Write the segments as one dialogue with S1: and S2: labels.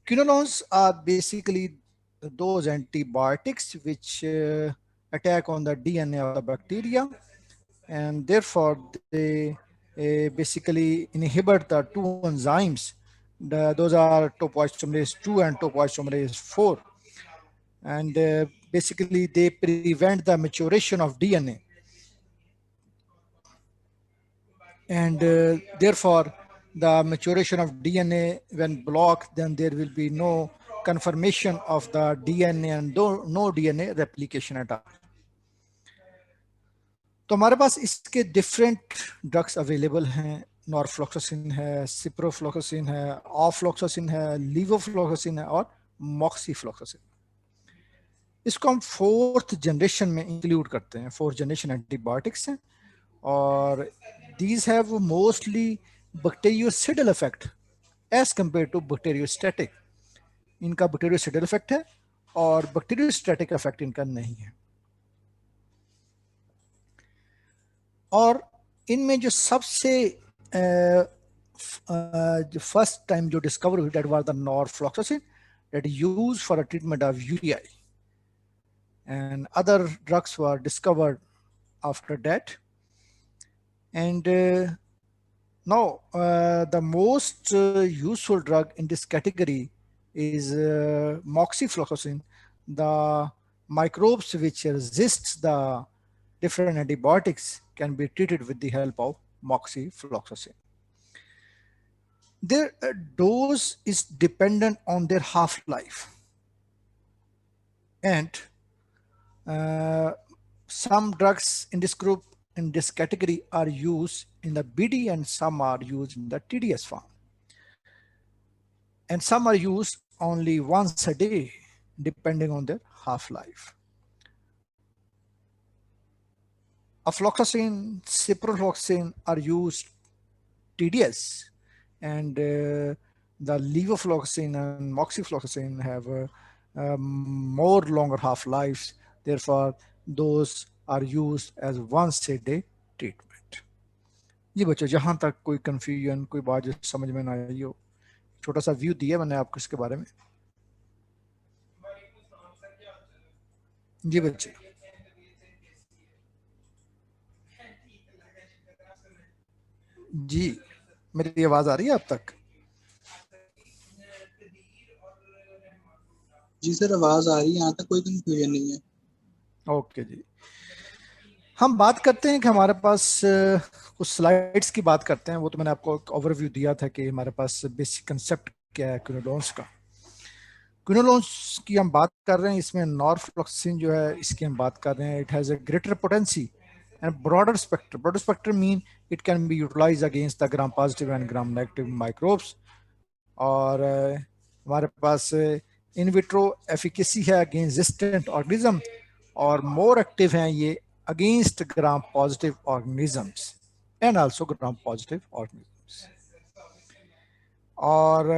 S1: Quinolones are basically those antibiotics which attack on the DNA of the bacteria, and therefore they basically inhibit the two enzymes. Those are topoisomerase 2 and topoisomerase 4, and basically they prevent the maturation of DNA, and therefore the maturation of DNA when blocked, then there will be no confirmation of the DNA and no DNA replication at all. तो हमारे पास इसके different drugs available हैं. Norfloxacin है, ciprofloxacin है, ofloxacin है, levofloxacin है और moxifloxacin. इसको हम फोर्थ जनरेशन में इंक्लूड करते हैं. फोर्थ जनरेशन एंटीबायोटिक्स हैं और these have mostly bactericidal effect as compared to bacteriostatic. इनका bactericidal effect है और bacteriostatic effect इनका नहीं है. और इनमें जो सबसे जो फर्स्ट टाइम जो डिस्कवर हुई, that was the norfloxacin, that is used for a treatment of UTI, and other drugs were discovered after that. And now the most useful drug in this category is moxifloxacin. The microbes which resist the different antibiotics can be treated with the help of moxifloxacin. Their dose is dependent on their half-life, and some drugs in this group, in this category, are used in the BD and some are used in the TDS form. And some are used only once a day, depending on their half-life. Afloxacin, ciprofloxacin are used TDS, and the levofloxacin and moxifloxacin have more longer half-lives. Therefore, those are used as once a day treatment. ये बच्चों, जहां तक कोई confusion, कोई बात जो समझ में ना आई हो, छोटा सा व्यू दिया मैंने आपको इसके बारे में. जी बच्चे. जी, मेरी आवाज आ रही है आप तक?
S2: जी सर, आवाज आ रही है, यहाँ तक कोई कंफ्यूजन नहीं है.
S1: ओके जी. हम बात करते हैं कि हमारे पास कुछ स्लाइड्स की बात करते हैं. वो तो मैंने आपको एक ओवरव्यू दिया था कि हमारे पास बेसिक कंसेप्ट क्या है क्विनोलोन्स का. क्विनोलोन्स की हम बात कर रहे हैं, इसमें नॉरफ्लॉक्सासिन जो है इसकी हम बात कर रहे हैं. It has a greater potency and broader spectrum. Broader spectrum mean it can be utilized against the gram positive and gram negative microbes. और हमारे पास इन विट्रो एफिकेसी है अगेंस्ट रेजिस्टेंट ऑर्गेनिज्म, और मोर एक्टिव हैं ये against gram positive organisms and also gram positive organisms. और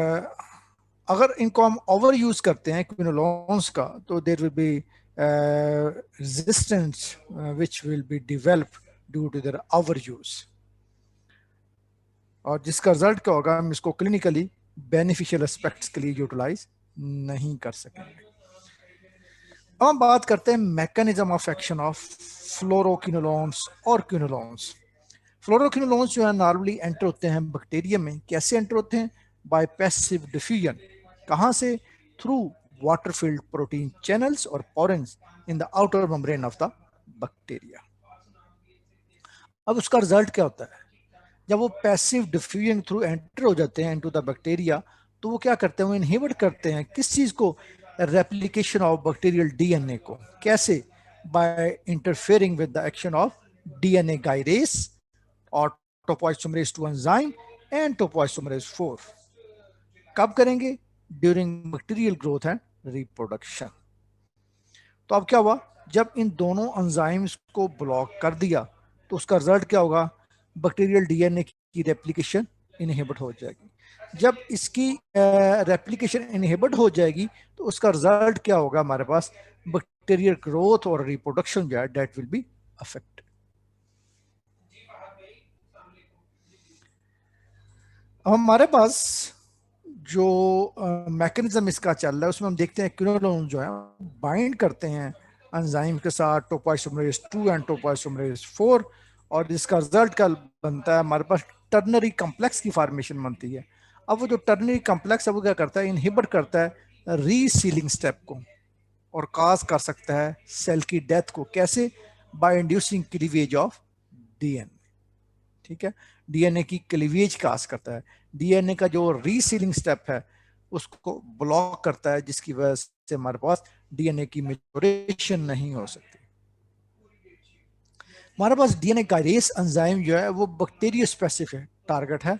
S1: अगर इनको हम ओवर यूज करते हैं क्विनोलोन्स का, तो there will be resistance which will be developed due to their over use, और जिसका रिजल्ट क्या होगा, हम इसको क्लिनिकली बेनिफिशियल एस्पेक्ट्स के लिए यूटिलाइज नहीं कर सकेंगे. अब हम बात करते हैं mechanism of action of fluoroquinolones और क्विनोलोन्स. फ्लोरोक्विनोलोन्स जो है नॉर्मली एंटर होते हैं बैक्टीरिया में. कैसे एंटर होते हैं? By passive diffusion. कहाँ से? Through water filled protein channels और porins in the outer membrane of the bacteria. अब उसका रिजल्ट क्या होता है? जब वो पैसिव डिफ्यूजन थ्रू एंटर हो जाते हैं इनटू द बैक्टीरिया, तो वो क्या करते हैं? वो इनहिबिट करते हैं किस चीज को? रेप्लिकेशन ऑफ बैक्टीरियल डीएनए को. कैसे? By interfering with the action of DNA gyrase और टोपोइसोमरेज 2 एंजाइम एंड टोपोइसोमरेज 4. कब करेंगे? During bacterial growth and reproduction. तो अब क्या हुआ? जब इन दोनों एंजाइम्स को ब्लॉक कर दिया, तो उसका रिजल्ट क्या होगा? बैक्टीरियल डीएनए की रेप्लिकेशन इनहिबिट हो जाएगी. जब इसकी रेप्लिकेशन इनहिबिट हो जाएगी, तो उसका रिजल्ट क्या होगा? हमारे पास बैक्टीरियल ग्रोथ और रिप्रोडक्शन जो है दैट विल बी अफेक्टेड. हमारे पास जो मैकेनिज्म इसका चल रहा है उसमें हम देखते हैं क्विनोलोन जो है बाइंड करते हैं एंजाइम के साथ टोपोइसोमरेज 2 एंड टोपोइसोमरेज 4, और इसका रिजल्ट क्या बनता है, हमारे पास टर्नरी कॉम्प्लेक्स की फॉर्मेशन बनती है। अब वो जो टर्नरी कॉम्प्लेक्स है वो क्या करता है, इनहिबिट करता है रीसीलिंग स्टेप को और काज कर सकता है सेल की डेथ को। कैसे? By inducing cleavage of DNA. ठीक है, डीएनए की क्लीवेज काज करता है। डीएनए का जो रीसीलिंग स्टेप है उसको ब्लॉक करता है, जिसकी वजह से हमारे पास डीएनए की मेच्योरेशन नहीं हो सकती। हमारे पास डीएनए काइनेज एंजाइम जो है वो बैक्टीरिया स्पेसिफिक टारगेट है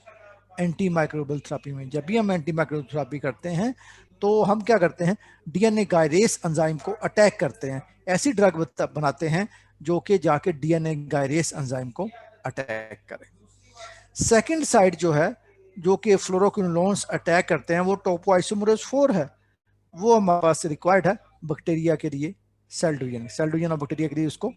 S1: एंटी माइक्रोबियल थेरेपी में। जब भी हम एंटी माइक्रोबियल थेरेपी करते हैं तो हम क्या करते हैं, डीएनए गायरेस एंजाइम को अटैक करते हैं, ऐसी ड्रग बनाते हैं जो कि जाके डीएनए गायरेस एंजाइम को अटैक करे। सेकंड साइड जो है जो कि फ्लोरोक्विनोलोन्स अटैक करते हैं वो टोपोइसोमरेज 4 है। वो हमारे पास रिक्वायर्ड है बैक्टीरिया के लिए, सेल डिवीजन ऑफ बैक्टीरिया के लिए उसको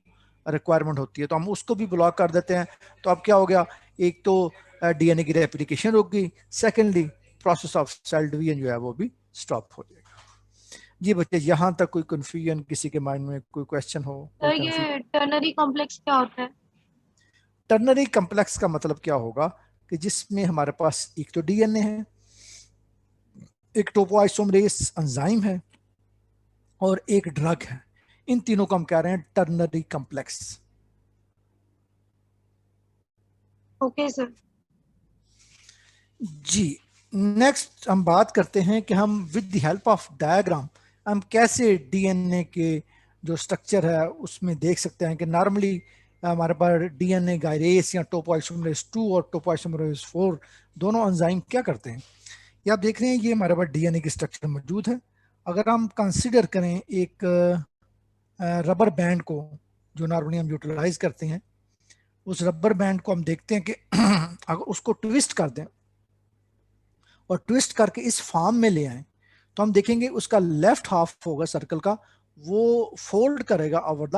S1: रिक्वायरमेंट होती है, तो हम उसको भी ब्लॉक कर देते हैं। तो अब क्या हो गया, एक तो डीएनए की रेप्लिकेशन रुक गई, secondly process of cell division जो है वो भी स्टॉप हो जाएगा। जी बच्चे, यहाँ तक कोई कंफ्यूजन किसी के माइंड में, कोई क्वेश्चन हो,
S3: तो
S1: कोई कंफ्यूजन?
S3: ये टर्नरी कॉम्प्लेक्स क्या होता है?
S1: टर्नरी कम्प्लेक्स का मतलब क्या होगा कि जिसमें हमारे पास एक तो डीएनए है, एक टोपोआइसोमरेज एंजाइम है और एक ड्रग है। इन तीनों को हम कह रहे हैं टर्नरी कम्प्लेक्स।
S3: Okay sir.
S1: जी, नेक्स्ट हम बात करते हैं कि हम with the help of diagram हम कैसे डीएनए के जो स्ट्रक्चर है उसमें देख सकते हैं कि नॉर्मली हमारे पास डीएनए गायरेस या टोपोइसोमरेज 2 और टोपोइसोमरेज 4 दोनों एंजाइम क्या करते हैं। ये आप देख रहे हैं, ये हमारे पास डीएनए की स्ट्रक्चर मौजूद है। अगर हम कंसिडर करें एक रबर बैंड को जो नॉर्मली हम यूटिलाइज करते हैं, उस रबर बैंड को हम देखते हैं कि अगर उसको ट्विस्ट कर दें और ट्विस्ट करके इस फॉर्म में ले आए तो हम देखेंगे उसका लेफ्ट हाफ होगा सर्कल का, वो फोल्ड करेगा ओवर द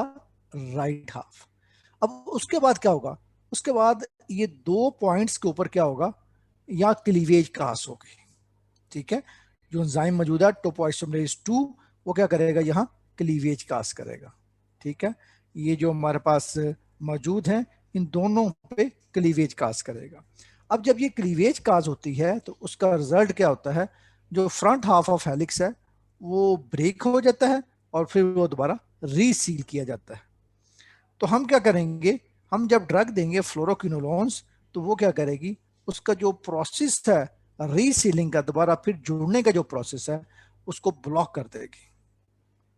S1: राइट हाफ। अब उसके बाद क्या होगा, उसके बाद ये दो पॉइंट्स के ऊपर क्या होगा, या क्लीवेज क्रॉस होगी। ठीक है, जो एंजाइम मौजूद है टोपोइसोमरेज 2 वो क्या करेगा, यहाँ क्लीवेज क्रॉस करेगा। ठीक है, ये जो हमारे पास मौजूद है इन दोनों पे क्लीवेज क्रॉस करेगा। अब जब ये क्लीवेज काज होती है तो उसका रिजल्ट क्या होता है, जो फ्रंट हाफ ऑफ हेलिक्स है वो ब्रेक हो जाता है और फिर वो दोबारा रीसील किया जाता है। तो हम क्या करेंगे, हम जब ड्रग देंगे फ्लोरोक्विनोलोन्स तो वो क्या करेगी, उसका जो प्रोसेस है रीसीलिंग का, दोबारा फिर जुड़ने का जो प्रोसेस है उसको ब्लॉक कर देगी।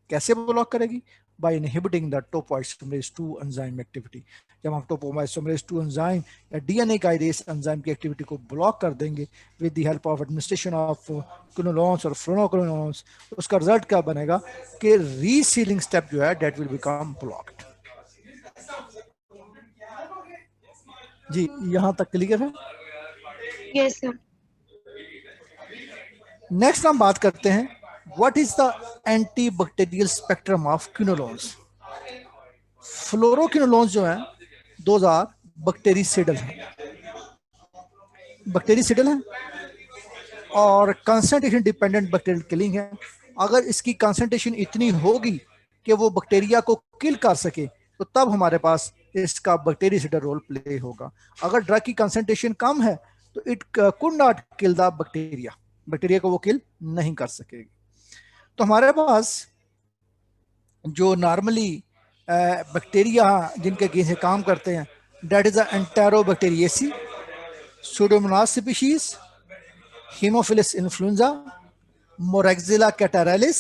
S1: कैसे ब्लॉक करेगी? by inhibiting the topoisomerase 2 enzyme activity। जब हम topoisomerase 2 enzyme या DNA काइनेज एंजाइम की एक्टिविटी को ब्लॉक कर देंगे with the help of administration of quinolones और फ्लोरोक्विनोलोन्स, उसका रिजल्ट क्या बनेगा कि रीसीलिंग स्टेप जो है दैट विल बिकम ब्लॉक्ड। जी, यहां तक क्लियर है?
S3: Yes sir.
S1: नेक्स्ट हम बात करते हैं what is the antibacterial spectrum of quinolones. Fluoroquinolones जो है 2000 बैक्टीरिसिडल है, बैक्टीरिसिडल है और कंसंट्रेशन डिपेंडेंट बैक्टीरियल किलिंग है। अगर इसकी कंसंट्रेशन इतनी होगी कि वो बैक्टीरिया को किल कर सके तो तब हमारे पास इसका बैक्टीरिसिडल रोल प्ले होगा। अगर ड्रग की कंसंट्रेशन कम है तो it could not kill the bacteria, bacteria को वो किल नहीं कर सकेगी। तो हमारे पास जो नॉर्मली बैक्टीरिया जिनके अगेंस्ट काम करते हैं that is Enterobacteriaceae, Pseudomonas species, Haemophilus influenzae, Moraxella catarrhalis,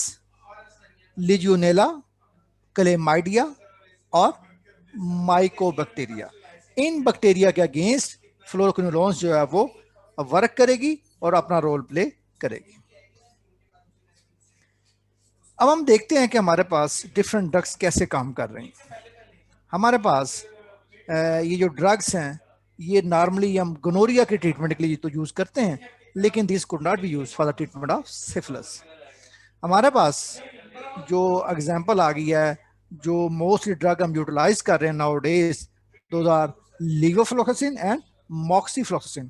S1: Legionella, Chlamydia और माइकोबैक्टीरिया। इन बैक्टीरिया के अगेंस्ट फ्लोरोक्विनोलोन्स जो है वो वर्क करेगी और अपना रोल प्ले करेगी। अब हम देखते हैं कि हमारे पास डिफरेंट ड्रग्स कैसे काम कर रही हैं। हमारे पास ये जो ड्रग्स हैं ये नॉर्मली हम गोनोरिया के ट्रीटमेंट के लिए तो यूज करते हैं, लेकिन this could not be use for the treatment of syphilis. हमारे पास जो एग्जांपल आ गई है, जो मोस्टली ड्रग हम यूटिलाइज कर रहे हैं nowadays, those are levofloxacin and moxifloxacin,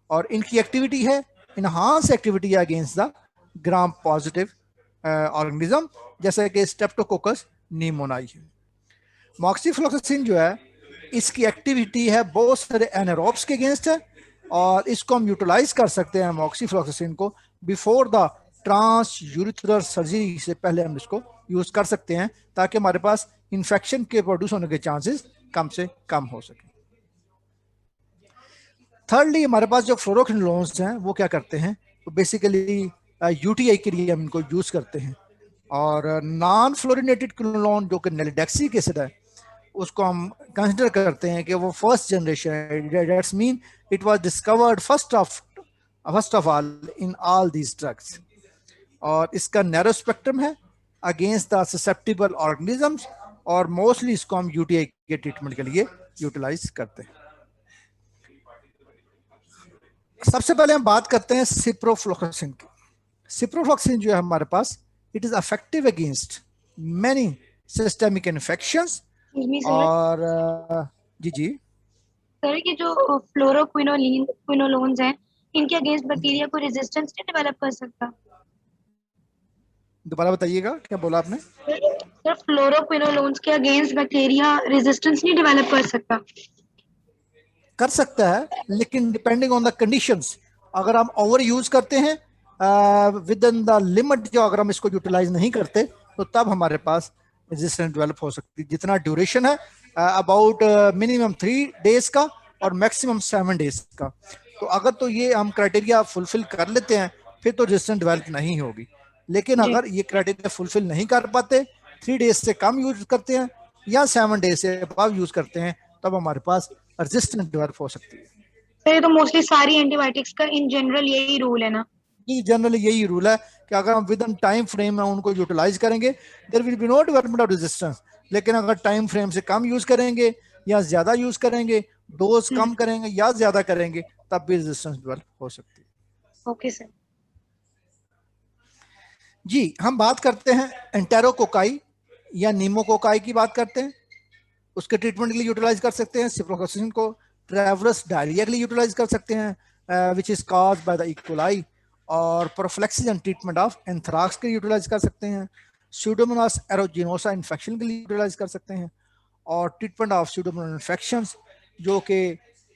S1: और इनकी एक्टिविटी है enhanced activity against the gram positive organism, जैसे कि स्ट्रेप्टोकोकस निमोनाई है। मॉक्सीफ्लोक्सासिन जो है इसकी एक्टिविटी है बहुत सारे एनारोब्स के अगेंस्ट है, और इसको हम यूटिलाइज कर सकते हैं मॉक्सीफ्लोक्सासिन को before the transurethral surgery से पहले हम इसको यूज कर सकते हैं, ताकि हमारे पास इंफेक्शन के प्रोड्यूस होने के चांसेस कम से कम हो सके। थर्डली हमारे पास जो फ्लोरोक्विनोलोन्स हैं वो क्या करते हैं, तो बेसिकली यूटीआई के लिए हम इनको यूज करते हैं। और नॉन फ्लोरिनेटेड क्विनोलोन जो कि नेलिडेक्सिक एसिड है उसको हम कंसिडर करते हैं कि वो फर्स्ट जनरेशन है, that's mean it was discovered first of all in all these drugs, और इसका नैरो स्पेक्ट्रम है अगेंस्ट द ससेप्टिबल ऑर्गेनिजम्स, और मोस्टली इसको हम यूटीआई के ट्रीटमेंट के लिए यूटिलाइज करते हैं। सबसे पहले हम बात करते हैं सिप्रोफ्लोक्सासिन की। सिप्रोफ्लोक्सासिन जो है हमारे पास, it is effective against many systemic infections, और जी जी
S3: सर कि जो फ्लोरोक्विनोलोन्स हैं इनके अगेंस्ट बैक्टीरिया को रेजिस्टेंस नहीं डेवलप कर सकता?
S1: दोबारा बताइएगा, क्या बोला आपने?
S3: सर फ्लोरोक्विनोलोन्स के अगेंस्ट बैक्टीरिया रेजिस्टेंस नहीं डेवलप कर सकता?
S1: कर सकता है, लेकिन डिपेंडिंग ऑन द कंडीशंस। अगर हम ओवर यूज करते हैं विद इन द लिमिट, जो अगर हम इसको यूटिलाइज नहीं करते तो तब हमारे पास रेजिस्टेंस डेवलप हो सकती है। जितना ड्यूरेशन है अबाउट मिनिमम 3 days का और मैक्सिमम 7 days का, तो अगर तो ये हम क्राइटेरिया फुलफिल कर लेते हैं फिर तो रेजिस्टेंस डेवलप नहीं होगी। लेकिन अगर ये क्राइटेरिया फुलफिल नहीं कर पाते, 3 days से कम यूज करते हैं या 7 days से अबव यूज करते हैं, तब हमारे पास रेजिस्टेंस डेवलप हो सकती है।
S3: सर ये तो मोस्टली सारी एंटीबायोटिक्स का इन जनरल यही रूल है ना?
S1: जी, जनरली यही रूल है कि अगर हम विद इन टाइम फ्रेम में उनको यूटिलाइज करेंगे there will be no development of resistance, लेकिन अगर टाइम फ्रेम से कम यूज करेंगे या ज्यादा यूज करेंगे, डोज कम करेंगे या ज्यादा करेंगे, तब भी रेजिस्टेंस डेवलप हो सकती है।
S3: Okay sir.
S1: जी, हम बात करते हैं एंटेरोकोकाई या नीमोकोकाई की बात करते हैं। उसके ट्रीटमेंट के लिए यूटिलाइज कर सकते हैं। सिप्रोफ्लोक्सासिन को ट्रैवलस डायरिया के लिए यूटिलाइज कर सकते हैं which is caused by the E coli, और prophylaxis and treatment of anthrax के लिए यूटिलाइज कर सकते हैं। स्यूडोमोनास एरोजिनोसा इन्फेक्शन के लिए यूटिलाइज कर सकते हैं, और ट्रीटमेंट ऑफ स्यूडोमोनास इन्फेक्शंस जो कि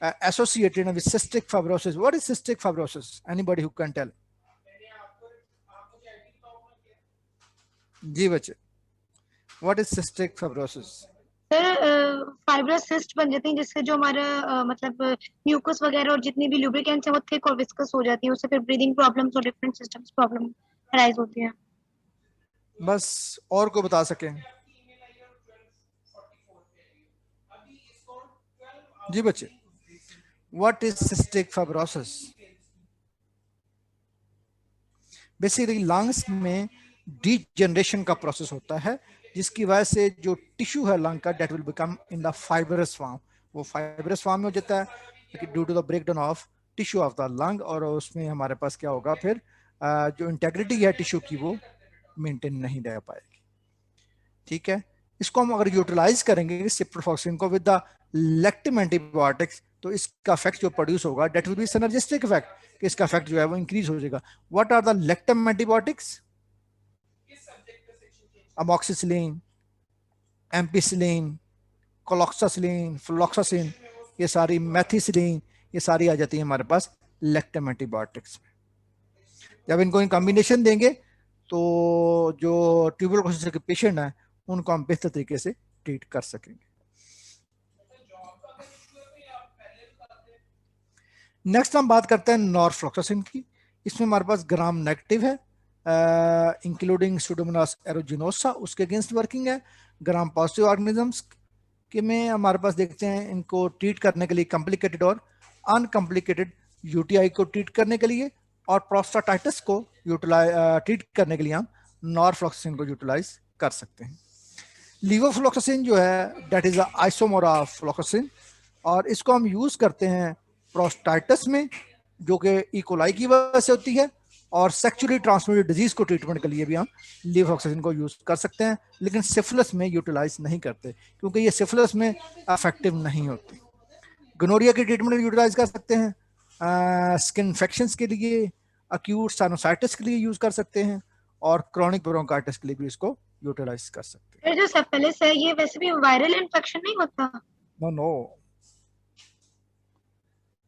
S1: associated with cystic fibrosis. What is cystic fibrosis? Anybody who can tell? जी बच्चे, what is cystic fibrosis?
S3: Sir fibrous cyst बन जाते हैं जिससे जो हमारा मतलब म्यूकस वगैरह और जितनी भी लुब्रिकेंट्स हैं वो थिक और विस्कस हो जाती है, उससे फिर ब्रीदिंग प्रॉब्लम्स और डिफरेंट सिस्टम्स प्रॉब्लम अराइज होती है।
S1: बस और को बता सकें? जी बच्चे, what is cystic fibrosis? Basically lungs में डीजनरेशन का प्रोसेस होता है, जिसकी वजह से जो टिश्यू है लंग का that will become in the fibrous form, वो फाइब्रस फॉर्म में हो जाता है due to the breakdown of tissue of the lung, और उसमें हमारे पास क्या होगा फिर जो इंटेग्रिटी है टिश्यू की वो मेंटेन नहीं रह पाएगी। ठीक है, इसको हम अगर यूटिलाइज करेंगे सिप्रोफ्लोक्सासिन को विद द लेक्टिन एंटीबायोटिक्स, तो इसका इफेक्ट जो प्रोड्यूस होगा that will be synergistic effect, कि इसका इफेक्ट जो है वो इंक्रीज हो जाएगा। What are the lectin antibiotics? Amoxicillin, ampicillin, cloxacillin, floxacin, ये सारी मैथिसिलिन, ये सारी आ जाती है हमारे पास लेक्टिन एंटीबायोटिक्स में। जब इनको इन कॉम्बिनेशन देंगे तो जो ट्यूबरकुलोसिस के पेशेंट हैं उनको हम बेहतर तरीके से ट्रीट कर सकेंगे। नेक्स्ट हम बात करते हैं नॉरफ्लोक्सासिन की। इसमें हमारे पास ग्राम नेगेटिव है इंक्लूडिंग स्यूडोमोनास एरोजिनोसा, उसके अगेंस्ट वर्किंग है। ग्राम पॉजिटिव ऑर्गेनिजम्स के में हमारे पास देखते हैं इनको ट्रीट करने के लिए कॉम्प्लिकेटेड और अनकॉम्प्लिकेटेड यूटीआई को ट्रीट करने के लिए, और प्रोस्टाटाइटिस को ट्रीट करने के लिए हम नॉरफ्लोक्सासिन को यूटिलाइज कर सकते हैं। लीवोफ्लोक्सासिन जो है that is isomer of floxacin, और इसको हम यूज करते हैं प्रोस्टाइटिस में जो कि इकोलाई की वजह से होती है, और सेक्सुअली ट्रांसमिटेड डिजीज को ट्रीटमेंट के लिए भी हम लीवोफ्लोक्सासिन को यूज कर सकते हैं, लेकिन सिफिलिस में यूटिलाइज नहीं करते क्योंकि ये सिफिलिस में इफेक्टिव नहीं होती। गोनोरिया की ट्रीटमेंट यूटिलाइज कर सकते हैं स्किन इन्फेक्शंस के लिए, अक्यूट साइनोसाइटिस के लिए यूज कर सकते हैं और क्रॉनिक ब्रोंकाइटिस के लिए भी इसको यूटिलाइज कर सकते हैं।
S3: फिर जो सेप्टेलिस है ये वैसे भी वायरल इन्फेक्शन नहीं होता?
S1: नो नो,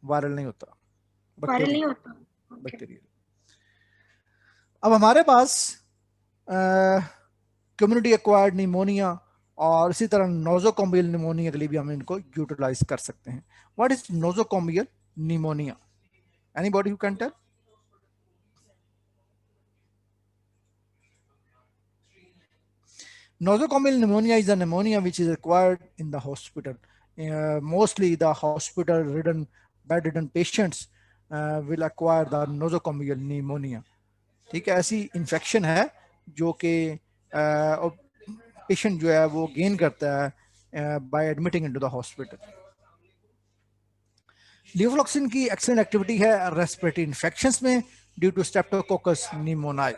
S1: वायरल नहीं होता,
S3: वायरल नहीं
S1: बैक्टीरियल,
S3: होता। Okay.
S1: बैक्टीरियल। अब हमारे पास कम्युनिटी एक्वायर्ड निमोनिया और इसी तरह नोजोकोमियल निमोनिया के लिए भी हम इनको यूटिलाइज कर सकते हैं। What is nosocomial pneumonia? Anybody who can tell? Nosocomial pneumonia is a pneumonia which is acquired in the hospital. Mostly the hospital-ridden, bedridden patients will acquire the nosocomial pneumonia. ठीक है, ऐसी इन्फेक्शन है जो कि patient जो है वो gain करता है by admitting into the hospital. Levofloxacin की एक्सेलेंट एक्टिविटी है रेस्पिरेटरी इन्फेक्शंस में due to Streptococcus pneumoniae.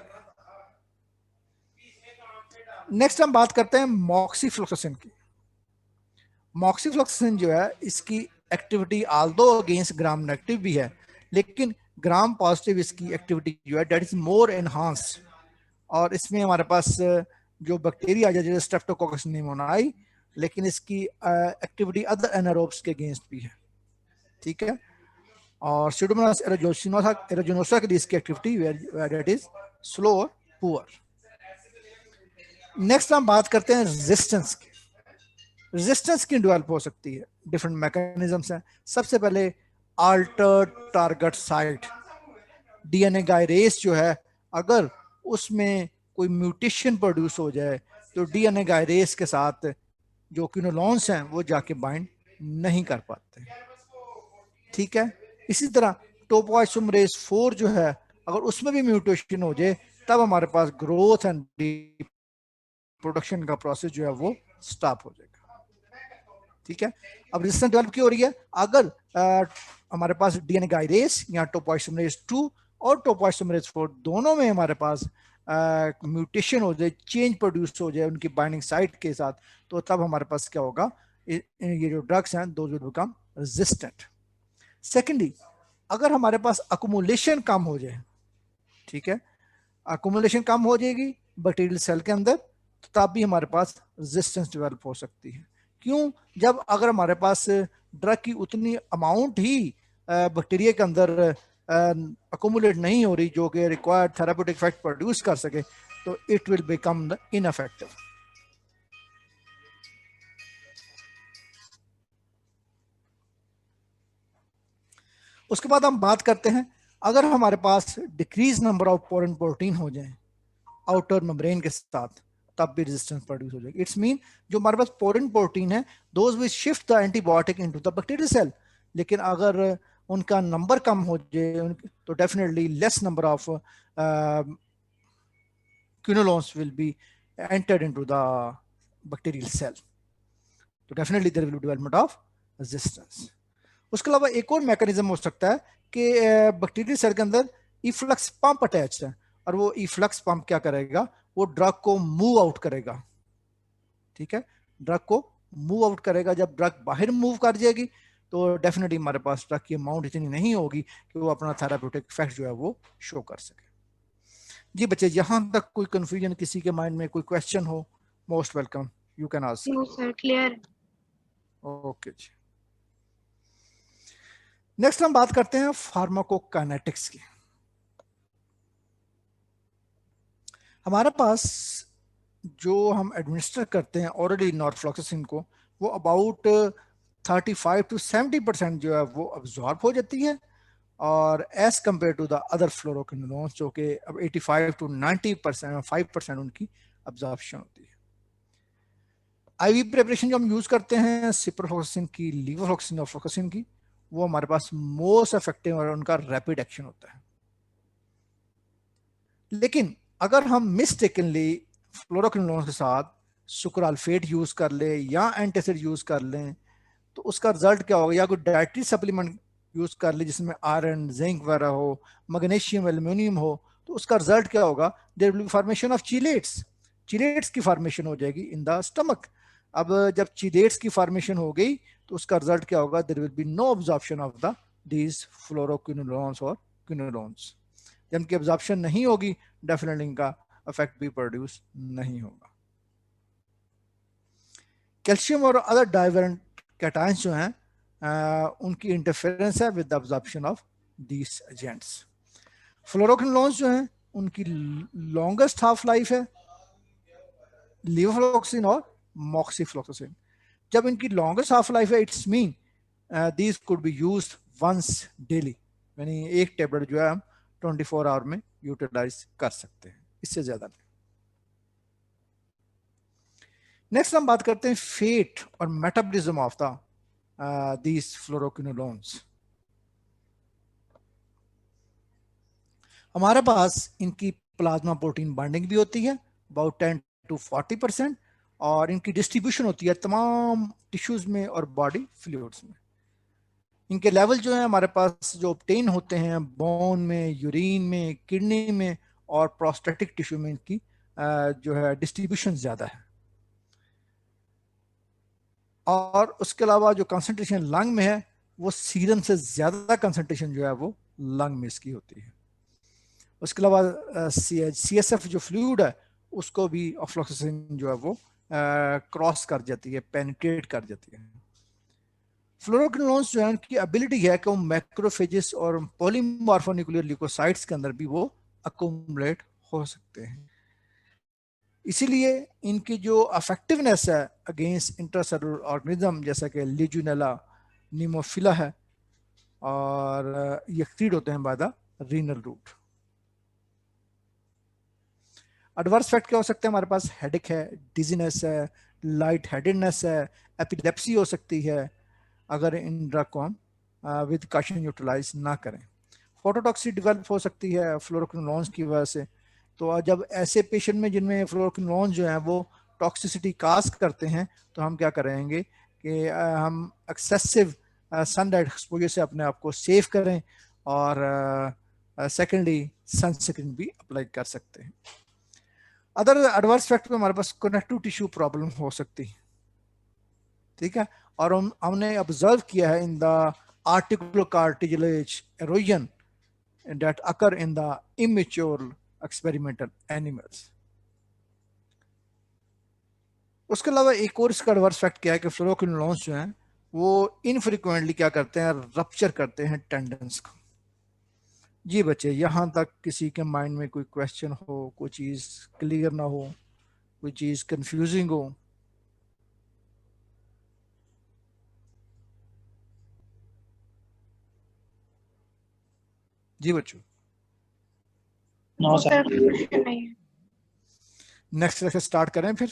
S1: Next हम बात करते हैं मॉक्सीफ्लोक्सासिन की। मॉक्सीफ्लोक्सासिन जो है इसकी activity Aldous against gram negative भी है, लेकिन ग्राम पॉजिटिव इसकी एक्टिविटी जो है दैट इज मोर एनहांस्ड, और इसमें हमारे पास जो बैक्टीरिया जैसे स्ट्रेप्टोकोकस निमोनियाई, लेकिन इसकी एक्टिविटी अदर एनारोब्स के अगेंस्ट भी है। ठीक है, और स्यूडोमोनास एरोजिनोसा के लिए इसकी एक्टिविटी दैट इज स्लो और पुअर। नेक्स्ट हम बात करते हैं रेजिस्टेंस की। रेजिस्टेंस की डेवलप हो सकती है, डिफरेंट मैकेनिज्म्स हैं। सबसे पहले अल्टर टारगेट साइट, डीएनए गायरेस जो है अगर उसमें कोई म्यूटेशन प्रोड्यूस हो जाए तो डीएनए गायरेस के साथ जो क्विनोलॉन्स हैं वो जाके बाइंड नहीं कर पाते। ठीक है, इसी तरह टोपोइसोमरेज 4 जो है अगर उसमें भी म्यूटेशन हो जाए तब हमारे पास ग्रोथ एंड प्रोडक्शन का प्रोसेस जो है वो स्टॉप हो जाएगा। ठीक है, अब रेजिस्टेंस डेवलप क्यों हो रही है? अगर हमारे पास डीएनए गायरेस या टोपोइसोमरेज 2 और टोपोइसोमरेज 4 दोनों में हमारे पास म्यूटेशन हो जाए, चेंज प्रोड्यूस हो जाए उनकी बाइंडिंग साइट के साथ, तो तब हमारे पास क्या होगा, ये जो ड्रग्स हैं those will become resistant. Secondly, अगर हमारे पास अकुमुलेशन कम हो जाए, ठीक है, अकुमुलेशन कम हो जाएगी बैक्टीरियल सेल के अंदर, तो तब भी हमारे पास रेजिस्टेंस डेवलप हो सकती है। क्यों? जब अगर हमारे पास ड्रग की उतनी अमाउंट ही बैक्टीरिया के अंदर अकुमुलेट नहीं हो रही जो कि रिक्वायर्ड थेराप्यूटिक इफेक्ट प्रोड्यूस कर सके, तो इट विल बिकम इनइफेक्टिव। उसके बाद हम बात करते हैं, अगर हमारे पास डिक्रीज नंबर ऑफ पोरन प्रोटीन हो जाए आउटर मेम्ब्रेन के साथ, तब भी रेजिस्टेंस प्रोड्यूस हो जाएगी। इट्स मीन जो हमारे पास पोरन प्रोटीन है those will shift the antibiotic into the bacterial cell, लेकिन अगर उनका नंबर कम हो जाए तो definitely less number of quinolones will be entered into the bacterial cell, तो definitely there will be development of resistance. उसके अलावा एक और मैकेनिज्म हो सकता है कि बैक्टीरियल सेल के अंदर इफ्लक्स पंप अटैच है, और वो इफ्लक्स पंप क्या करेगा, वो ड्रग को मूव आउट करेगा। ठीक है, ड्रग को मूव आउट करेगा। जब ड्रग बाहर मूव कर जाएगी तो डेफिनेटली हमारे पास ड्रग की अमाउंट इतनी नहीं होगी कि वो अपना थेराप्यूटिक इफेक्ट जो है वो शो कर सके। जी बच्चे, यहां तक कोई कंफ्यूजन किसी के माइंड में, कोई क्वेश्चन हो, most welcome, you can ask.
S3: No sir, clear.
S1: Okay जी, नेक्स्ट हम बात करते हैं फार्माकोकाइनेटिक्स की। हमारे पास जो हम एडमिनिस्टर करते हैं ऑलरेडी नॉर्फ्लॉक्सासिन को, वो अबाउट 35 to 70% जो है वो अब्जॉर्ब हो जाती है, और as compare to the other fluoroquinolones जो कि अब 85 to 90% 5% उनकी अब्जॉर्प्शन होती है। आईवी प्रिपरेशन जो हम यूज करते हैं सिप्रोफ्लॉक्सासिन की, लीवोफ्लॉक्सासिन और फ्लॉक्सासिन की, वो हमारे पास मोस्ट इफेक्टिव और उनका रैपिड एक्शन होता है। लेकिन अगर हम मिस्टेकनली फ्लोरोक्विनोलॉन्स के साथ सुक्राल्फेट यूज कर ले या एंटासिड यूज कर लें, तो उसका रिजल्ट क्या होगा, या कोई डाइटरी सप्लीमेंट यूज कर ले जिसमें आयरन, जिंक वगैरह हो, मैग्नीशियम, एल्यूमिनियम हो, तो उसका रिजल्ट क्या होगा, there will be formation of chelates. Chelates की फॉर्मेशन हो जाएगी इन द स्टमक। अब जब चीलेट्स की फॉर्मेशन हो गई तो उसका रिजल्ट क्या होगा, there will be no absorption of the these fluoroquinolones और क्विनोलॉन्स। जब इनकी एब्जॉर्प्शन नहीं होगी डेफिनेटली इनका इफेक्ट भी प्रोड्यूस नहीं होगा। कैल्शियम और अदर डाइवेलेंट कैटायंस जो हैं उनकी इंटरफेरेंस है with the absorption of these agents. Fluoroquinolones जो हैं उनकी लॉन्गेस्ट हाफ लाइफ है लीवोफ्लोक्सिन और मॉक्सीफ्लोक्सिन। जब इनकी लॉन्गेस्ट हाफ लाइफ है it's mean these could be used once daily, यानी एक टेबलेट जो है हम 24 आवर में यूटिलाइज कर सकते हैं, इससे ज्यादा नहीं। नेक्स्ट हम बात करते हैं फेट और metabolism of the these fluoroquinolones. हमारे पास इनकी प्लाज्मा प्रोटीन बाइंडिंग भी होती है अबाउट 10 to 40%, और इनकी डिस्ट्रीब्यूशन होती है तमाम टिश्यूज में और बॉडी फ्लूइड्स में। इनके लेवल जो है हमारे पास जो ऑब्टेन होते हैं बोन में, यूरिन में, किडनी में और प्रोस्टेटिक टिश्यू में इनकी जो है डिस्ट्रीब्यूशन ज्यादा है। और उसके अलावा जो कंसंट्रेशन लंग में है वो सीरम से ज्यादा कंसंट्रेशन जो है वो लंग में इसकी होती है। उसके अलावा CSF जो फ्लूइड है उसको भी ऑफ्लोक्सिसिन जो है वो क्रॉस कर जाती है, पेनिट्रेट कर जाती है। फ्लोरोक्विनोलोन्स जो है उनकी एबिलिटी है कि वो मैक्रोफेजेस और पॉलीमॉर्फोन्यूक्लियर ल्यूकोसाइट्स के अंदर भी वो अकोमुलेट हो सकते हैं। इसीलिए इनकी जो अफेक्टिवनेस है अगेंस्ट इंट्रासेलुलर ऑर्गेनिज्म जैसा कि लीजुनेला, नीमोफिला है, और ये एक्सक्रीट होते हैं by the renal route. Adverse effect क्या हो सकते हैं हमारे पास? हेडेक है, डिजीनेस है, लाइट हेडेडनेस है, एपिलेप्सी हो सकती है अगर इन ड्रग को हम विद कॉशन यूटिलाइज ना करें। फोटोटॉक्सिक डेवलप हो सकती है फ्लोरोक्विनोलोन्स की वजह से। तो जब ऐसे पेशेंट में जिनमें फ्लोरोक्विनोलोन्स जो हैं वो टॉक्सिसिटी काज करते हैं तो हम क्या करेंगे कि हम एक्सेसिव सनलाइट एक्सपोजर से अपने आप को सेव करें, और सेकेंडली सनस्क्रीन भी अप्लाई कर सकते हैं। अदर एडवर्स इफेक्ट में हमारे पास कनेक्टिव टिश्यू प्रॉब्लम हो सकती है, ठीक है, और हमने ऑब्जर्व किया है in the articular cartilage halogen that occur in the immature experimental animals. उसके अलावा एक और इसका एडवर्स इफेक्ट क्या है कि फ्लोरोक्विनोलोन्स जो हैं वो इनफ्रीक्वेंटली क्या करते हैं, रप्चर करते हैं टेंडन्स को। जी बच्चे, यहाँ तक किसी के माइंड में कोई क्वेश्चन हो, कोई चीज क्लियर ना हो, कोई चीज कंफ्यूजिंग हो? जी बच्चों,
S2: नो सर।
S3: क्वेश्चन नहीं है।
S1: नेक्स्ट लेक्चर स्टार्ट करें फिर।